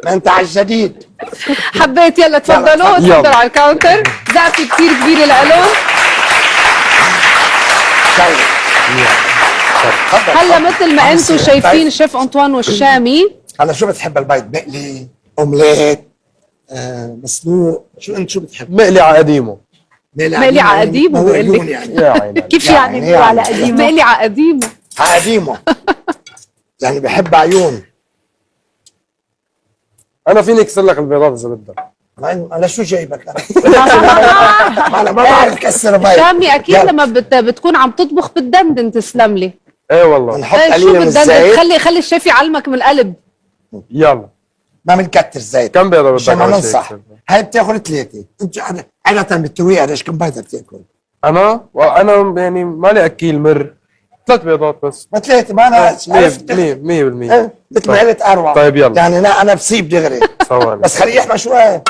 ما انت على الجديد. حبيت. يلا تفضلوا تفضلوا على الكاونتر. زقفه كثير كبيره لإلهم. هلا مثل ما انتم شايفين شيف انطوان والشامي. هلا شو بتحب البيض؟ مقلي، اومليت، مسلوق، شو بتحب؟ مقلي على قديمه. مقلي على قديمه بقول لك. يا عيني كيف يعني على قديمه؟ مقلي على قديمه. على قديمه. يعني بحب عيون. انا فيني اكسر لك البيضات اذا بدك. انا شو جايبك انا ما بعرف كسر بيض. شامي اكيد لما بتكون عم تطبخ بتدندن. تسلم لي. ايه والله. نحط قليل من الزيت. خلي الشيف يعلمك من القلب. يلا ما بنكتر زيت. كم بيضه بدك؟ عشان ما ننصح. هاي بتاخذ 3. انت عادة بالترويقه قديش كم بيضه بتاكل؟ انا يعني مالي اكيل مر. 3 بيضات بس. ما 3 ما انا عرفت 100%. مثل ما قلت اروع. طيب يلا. يعني انا بصيب دغري. ثواني بس خليه يحمى شوي.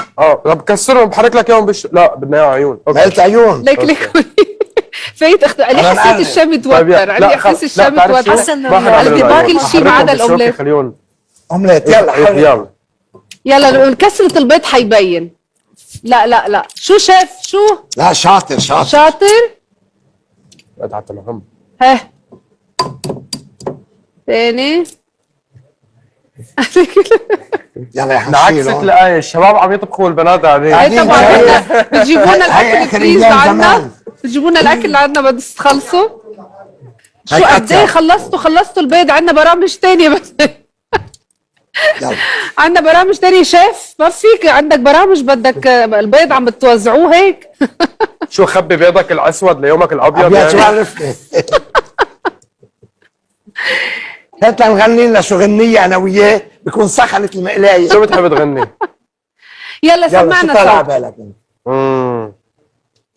طب كسرهم بحرك لك اياهم لا بدنا اياهم عيون. ما قلت عيون. ليك فايت اخت علي. حسيت الشامي توتر. علي حسيت الشامي توتر. حاسس انه قلبي باكل شيء ما عدا الاومليت. اومليت يلا يلا كسرة البيض حيبين. لا شو شيف شو؟ لا شاطر. حتى مهم. ها تاني. يلا يا حبيبي. عكسك الآية. الشباب عم يطبخوا والبنات قاعدين. هي طبعا بتجيبونا الاكل فريز لعنا. بتجيبونا الاكل لعنا بس تخلصوا. شو قد ايه خلصتوا البيض؟ عندنا برامج تانية بس. عندنا برامج تانية شيف. ما فيك عندك برامج بدك البيض عم بتوزعوه هيك. شو خبي بيضك الاسود ليومك الابيض يعني؟ شو عرفني. هات نغني لنا شو غنية انا وياه بكون سخنت المقلاية. شو بتحب تغني؟ يلا سمعنا طلع بالك.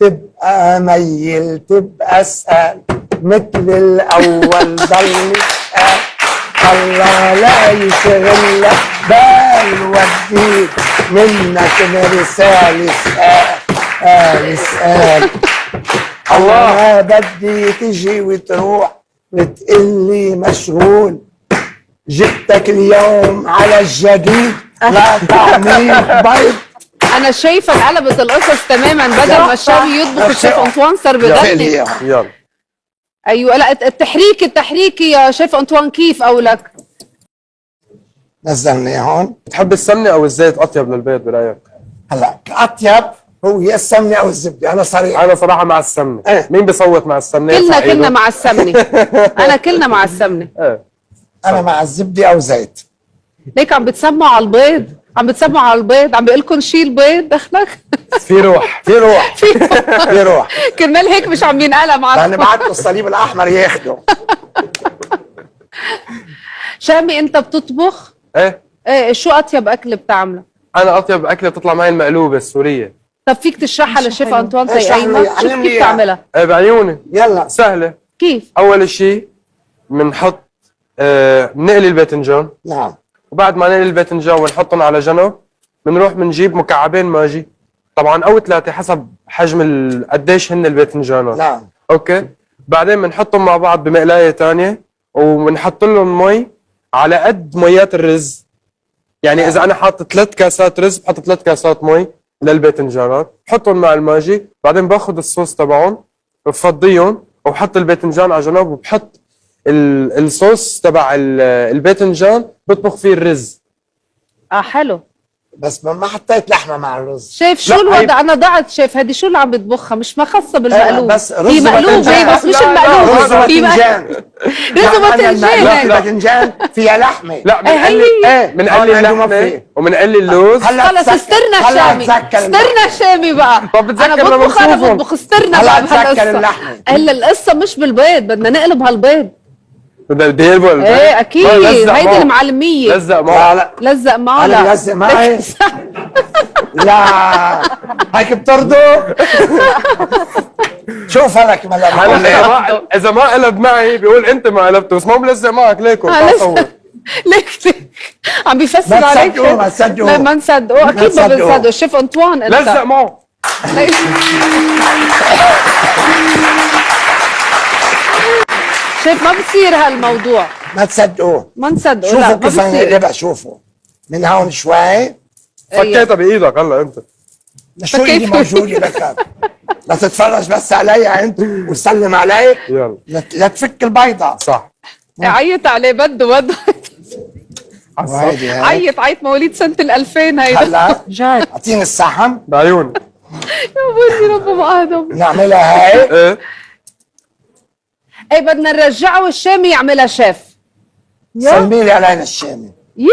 تبقى ميل تبقى اسأل مثل الاول ضل الله لا يشغل بال وديك منك مرسال اسأل الله بدي تجي وتروح وتقلي مشغول جبتك اليوم على الجديد لا تعميل بيض. انا شايفه انقلبت القصص تماما. بدل ما الشامي يطبخ الشيف انطوان صار بغني. يلا ايوه. لا التحريكي يا شيف انطوان كيف اولك؟ نزلني هون. بتحب السمنه او الزيت اطيب للبيض برايك؟ هلا اطيب هو يا السمنه او الزبده. انا صريح. انا صراحه مع السمنه. مين بيصوت مع السمنه؟ كلنا مع السمنه. كلنا مع السمنه. انا مع الزبده او زيت. ليك عم بتسمعوا على البيض. عم بيقول لكم شيل بيض. دخلك في روح. كرمال هيك مش عم ينقلب معكم. انا بعت الصليب الاحمر ياخده. شامي انت بتطبخ؟ ايه شو اطيب اكل بتعمله؟ انا اطيب اكله بتطلع معي المقلوبه السوريه. طب فيك تشرحها للشيف انطوان زي ايمن؟ شوف كيف تعملها. بعيوني. يلا سهله. كيف؟ اول شيء بنحط بنقلي الباذنجان. نعم. وبعد ما نقلي الباذنجان ونحطهم على جنب بنروح بنجيب مكعبين ماجي. طبعا او 3 حسب حجم قديش هن الباذنجانات. نعم. اوكي. بعدين بنحطهم مع بعض بمقلايه ثانيه وبنحط لهم مي على قد ميات الرز. يعني اذا انا حاطط 3 كاسات رز بحط 3 كاسات مي للباذنجانات. بحطهم مع الماجي. بعدين باخذ الصوص تبعهم بفضيهم وبحط الباذنجان على جنب وبحط الصوص تبع الباذنجان بطبخ فيه الرز. حلو. بس ما حطيت لحمه مع الرز. شايف شو الوضع؟ انا ضعت شايف. هذه شو اللي عم بتطبخها؟ مش مخصه بالمقلوب. بس رز هي مقلوبه هي بس مش المقلوب. رز وباذنجان. رز وباذنجان. الباذنجان فيها لحمه. لا بنقلي اللحمه وبنقلي اللوز. خلص استرنا شامي بقى. طب انا بطبخ استرنا بقى بهالقصه. هلا القصه مش بالبيض. بدنا نقلب هالبيض. بدي يلبل. ايه اكيد. هيدي المعلميه. لزق معه. لا لزق معه. لا لزق معي. لا هيك بترضوا. شوف هلك اذا ما قلب معي بيقول انت ما قلبته. بس ما بلزق معك ليكو. ليك عم بيفسر عليك. ما تصدقوا. لا ما نصدقه. اكيد ما بنصدقه. الشيف انطوان انت لزق معه. شايف ما بصير هالموضوع. ما تصدقوه. ما نصدقه. شوفوا لا كيف ما بصير. بقى شوفوا. من هون شوي. فكيتها بايدك هلا انت. شو ايدي موجوده لك؟ لا تتفرج بس علي انت وسلم عليك. يلا. لا تفك البيضة. صح. عيط عليه بده وهيدي هيك. عيط مواليد سنة 2000 هيدا. هلا جد اعطيني الصحن بعيوني. يا بني رب ادم. نعملها هيك. ايه ايه بدنا نرجعه الشامي يعملها شيف. سلمي لي علينا الشامي. يي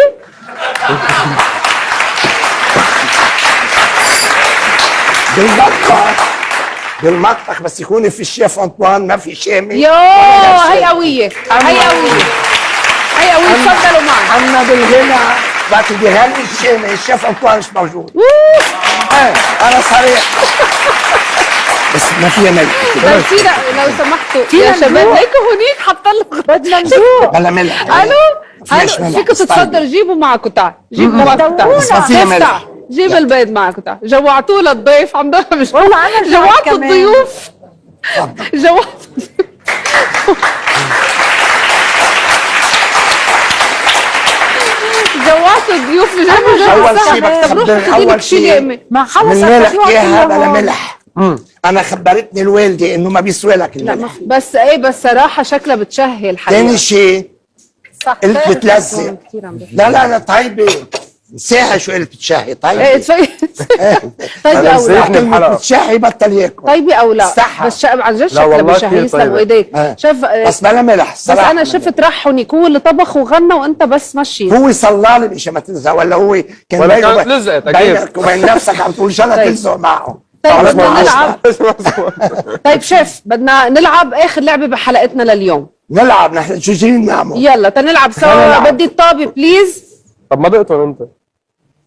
بالمطبخ بس يكون في الشيف انطوان ما في شامي. يو هي قوية هي قوية هي قوية. تفضلوا معي. عنا بالغنى وقت بدي الشامي الشيف انطوان مش موجود. ايه انا صريح. بس ما فيها ملح. طيب فينا لو سمحتوا يا فينا شباب نروح. هيك هونيك حاطه لكم بدنا نذوق. بلا ملح. الو فيش الو ملح. فيكم تتفضلوا جيبوا معكم تعال. جيبوا معكم تعال. بس ما فيها شيف ملح. تعال. جيب البيض معكم تعال. جوعتوه للضيف عم ضل مش والله أنا جوعت جوعتوا كمان. الضيوف. جوعتوا جوعتوا الضيوف جابوا أول شي طب روح بخبر- خدي أول لك شيء شي يا امي. ما من خلص ملح التجوع اياها كله بلا هون. ملح. انا خبرتني الوالده انه ما بيسوي لك الملح. بس ايه بس صراحه شكلها بتشهي الحقيقه. ثاني شيء صح قلت بتلزق. كثير عم بحكي. لا طيبه نساها شو قلت بتشهي ايه طيبه. طيب طيب أنا او نسيت. لا كلمة الحلقة. بتشهي بطل ياكل. طيبه او لا استحى. بس عن جد لا شكلها والله بشهي. كتير يسلم طيبة. ايديك. آه. شوف بس بلا ملح بس صراحه. انا شفت رحونك هو اللي طبخ وغنى وانت بس مشي. هو صلى لي مشان ما تلزق ولا هو كان ولا بينه كانت وبين- لزقت، أكيد. بينك وبين نفسك عم تقول شغله طيب. تلزق معه. طيب خلص بدنا ما نلعب. عشنا. طيب شيف بدنا نلعب اخر لعبه بحلقتنا لليوم. نلعب نحن شو جايين نعمل؟ يلا تنلعب سوا. نلعب. بدي الطابه بليز. طب ما دقتهم انت.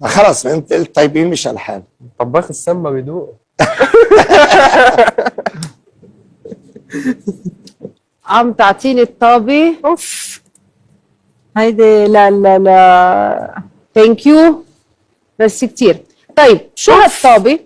خلص ما انت قلت طيبين مش الحال. طباخ السمنه بيدوق. عم تعطيني الطابه. اوف هيدي لا ثانك يو. ميرسي كثير. طيب شو هالطابه؟